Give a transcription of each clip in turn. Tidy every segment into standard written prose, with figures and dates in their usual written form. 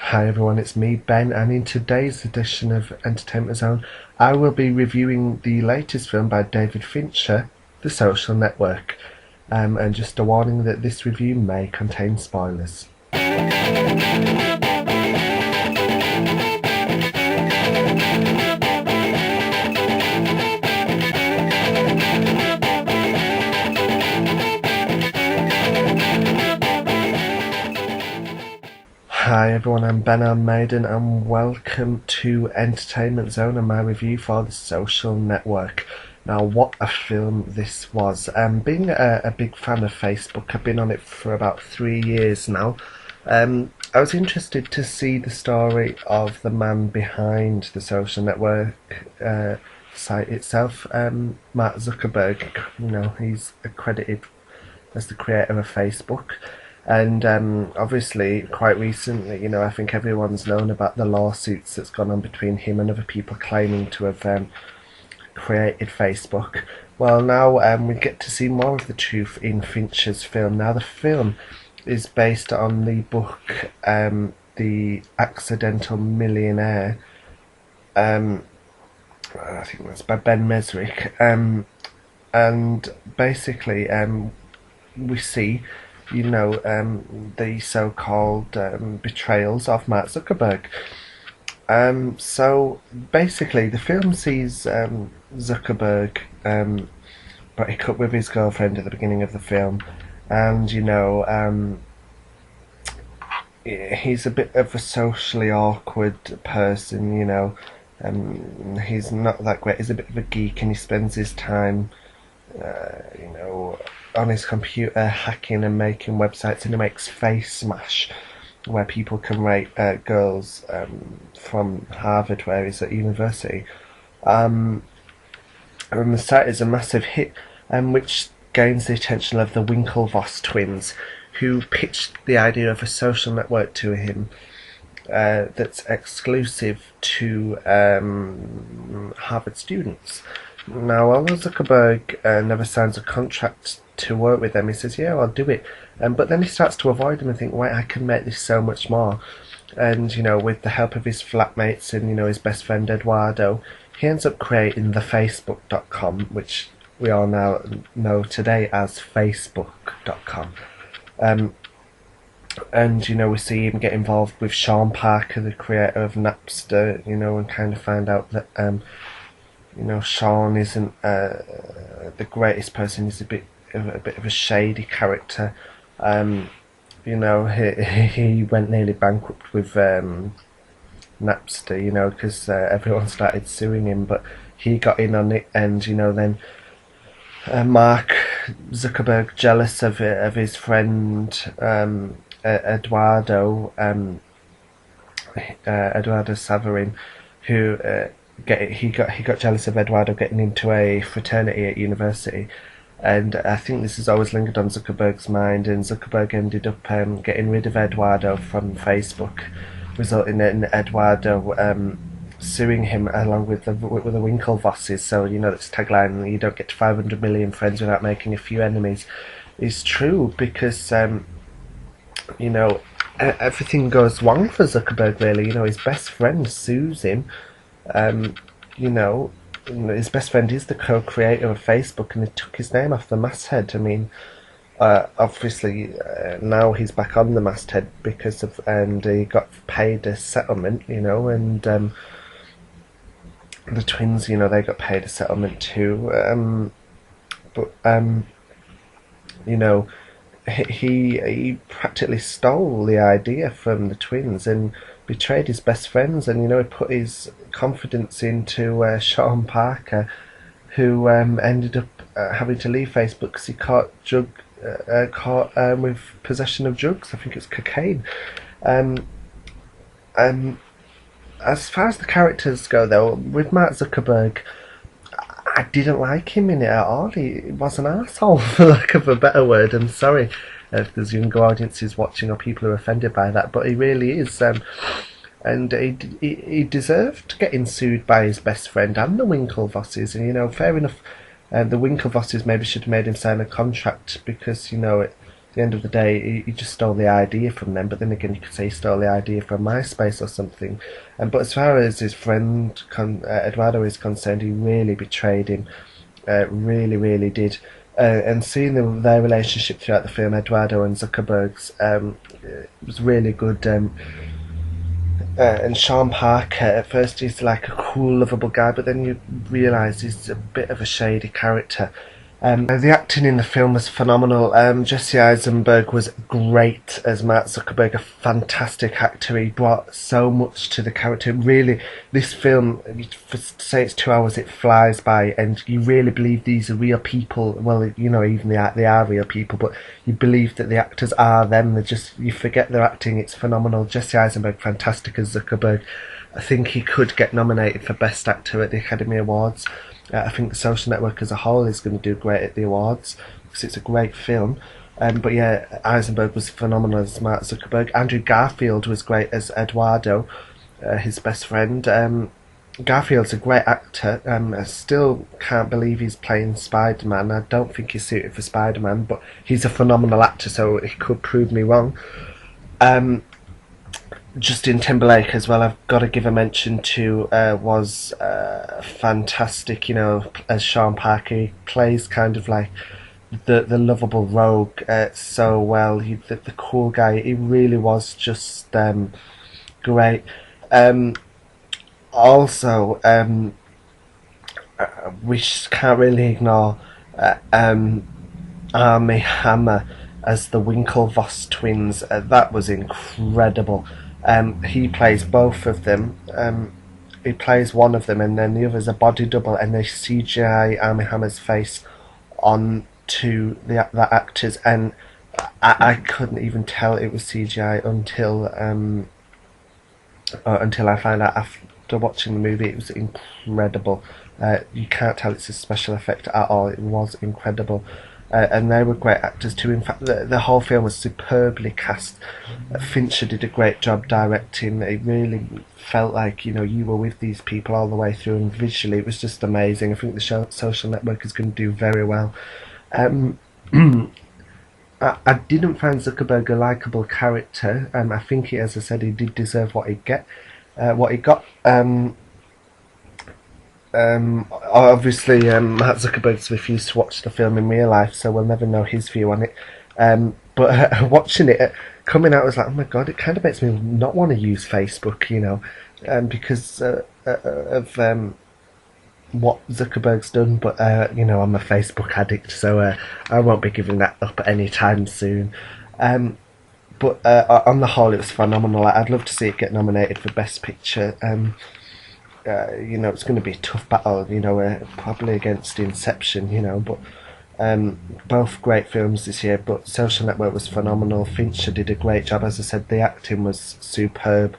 Hi everyone, it's me Ben, and in today's edition of Entertainment Zone I will be reviewing the latest film by David Fincher, The Social Network, and just a warning that this review may contain spoilers. Hi everyone, I'm Ben Maiden and welcome to Entertainment Zone and my review for The Social Network. Now, what a film this was. Being a big fan of Facebook, I've been on it for about 3 years now. I was interested to see the story of the man behind The Social Network site itself, Mark Zuckerberg. He's accredited as the creator of Facebook. And obviously, quite recently, I think everyone's known about the lawsuits that's gone on between him and other people claiming to have created Facebook. Well, now we get to see more of the truth in Fincher's film. Now, the film is based on the book The Accidental Millionaire. I think that's by Ben Mesrick. And basically, we see the so-called betrayals of Mark Zuckerberg. So basically, the film sees Zuckerberg break up with his girlfriend at the beginning of the film, and he's a bit of a socially awkward person. He's not that great. He's a bit of a geek, and he spends his time on his computer hacking and making websites, and he makes Face Smash, where people can rate girls from Harvard, where he's at university. And the site is a massive hit, which gains the attention of the Winklevoss twins, who pitched the idea of a social network to him that's exclusive to Harvard students. Now, although Zuckerberg never signs a contract to work with them, he says, yeah, I'll do it. But then he starts to avoid them and think, wait, I can make this so much more. And, with the help of his flatmates and, his best friend Eduardo, he ends up creating the Facebook.com, which we all now know today as Facebook.com. And, we see him get involved with Sean Parker, the creator of Napster, and kind of find out that Sean isn't the greatest person. He's a bit of a shady character. He went nearly bankrupt with Napster, because everyone started suing him, but he got in on it, and then Mark Zuckerberg, jealous of his friend Eduardo Saverin, who he got jealous of Eduardo getting into a fraternity at university, and I think this has always lingered on Zuckerberg's mind, and Zuckerberg ended up getting rid of Eduardo from Facebook, resulting in Eduardo suing him along with the Winklevosses. So that's tagline, you don't get to 500 million friends without making a few enemies, is true, because everything goes wrong for Zuckerberg, really. His best friend sues him. His best friend is the co-creator of Facebook, and they took his name off the masthead. Obviously, now he's back on the masthead and he got paid a settlement, and the twins, they got paid a settlement too. He practically stole the idea from the twins and betrayed his best friends, and he put his confidence into Sean Parker, who ended up having to leave Facebook because he caught with possession of drugs. I think it's cocaine. As far as the characters go, though, with Mark Zuckerberg, I didn't like him in it at all. He was an arsehole, for lack of a better word. I'm sorry if there's younger audiences watching or people who are offended by that, but he really is. And he deserved getting sued by his best friend and the Winklevosses. And fair enough, the Winklevosses maybe should have made him sign a contract, because the the end of the day, he just stole the idea from them. But then again, you could say he stole the idea from MySpace or something. But as far as his friend Eduardo is concerned, he really betrayed him. Really, really did. And seeing their relationship throughout the film, Eduardo and Zuckerberg's, was really good. And Sean Parker, at first he's like a cool, lovable guy, but then you realise he's a bit of a shady character. The acting in the film was phenomenal. Jesse Eisenberg was great as Mark Zuckerberg, a fantastic actor. He brought so much to the character. Really, this film, to say it's 2 hours, it flies by, and you really believe these are real people. Well, you know, even they are real people, but you believe that the actors are them. You forget their acting. It's phenomenal. Jesse Eisenberg, fantastic as Zuckerberg. I think he could get nominated for Best Actor at the Academy Awards. I think The Social Network as a whole is going to do great at the awards because it's a great film. But yeah, Eisenberg was phenomenal as Mark Zuckerberg. Andrew Garfield was great as Eduardo, his best friend. Garfield's a great actor. I still can't believe he's playing Spider-Man. I don't think he's suited for Spider-Man, but he's a phenomenal actor, so he could prove me wrong. Justin Timberlake as well, I've got to give a mention to, was fantastic, you know, as Sean Parker. He plays kind of like the lovable rogue so well. The cool guy. He really was just great. Also, we can't really ignore Armie Hammer as the Winklevoss twins. That was incredible. He plays both of them. He plays one of them, and then the other's a body double, and they CGI Armie Hammer's face onto the actors, and I couldn't even tell it was CGI until I found out after watching the movie. It was incredible. You can't tell it's a special effect at all. It was incredible. And they were great actors too. In fact, the whole film was superbly cast. Fincher did a great job directing. It really felt like, you know, you were with these people all the way through, and visually it was just amazing. I think The Social Network is going to do very well. I didn't find Zuckerberg a likeable character. I think, as I said, he did deserve what he got. Obviously, Mark Zuckerberg's refused to watch the film in real life, so we'll never know his view on it. But watching it, coming out, I was like, oh my god, it kind of makes me not want to use Facebook, you know, because of what Zuckerberg's done. But you know, I'm a Facebook addict, so I won't be giving that up anytime soon. But on the whole, it was phenomenal. I'd love to see it get nominated for Best Picture. You know, it's going to be a tough battle, you know, probably against Inception, you know, but both great films this year. But Social Network was phenomenal. Fincher did a great job. As I said, the acting was superb.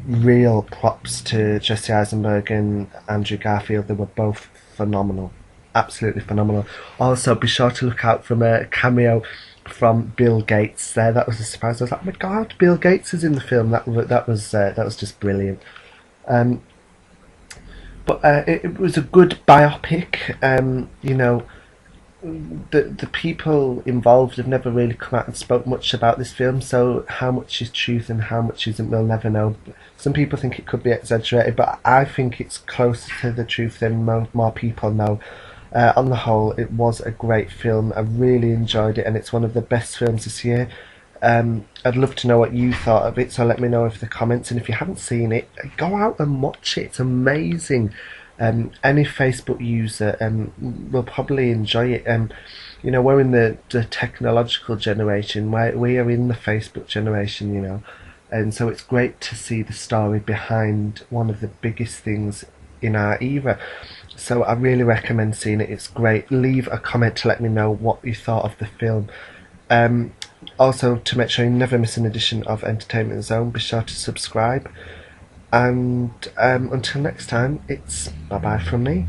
Real props to Jesse Eisenberg and Andrew Garfield. They were both phenomenal, absolutely phenomenal. Also, be sure to look out for a cameo from Bill Gates there. That was a surprise. I was like, oh my god, Bill Gates is in the film. That was just brilliant. But it was a good biopic. You know, the people involved have never really come out and spoke much about this film, so how much is truth and how much isn't, we'll never know. Some people think it could be exaggerated, but I think it's closer to the truth than more people know. On the whole, it was a great film. I really enjoyed it, and it's one of the best films this year. I'd love to know what you thought of it, so let me know in the comments. And if you haven't seen it, go out and watch it. It's amazing. Any Facebook user will probably enjoy it. You know, we're in the technological generation. We are in the Facebook generation, you know, and so it's great to see the story behind one of the biggest things in our era. So I really recommend seeing it. It's great. Leave a comment to let me know what you thought of the film. Also, to make sure you never miss an edition of Entertainment Zone, be sure to subscribe. And until next time, it's bye-bye from me.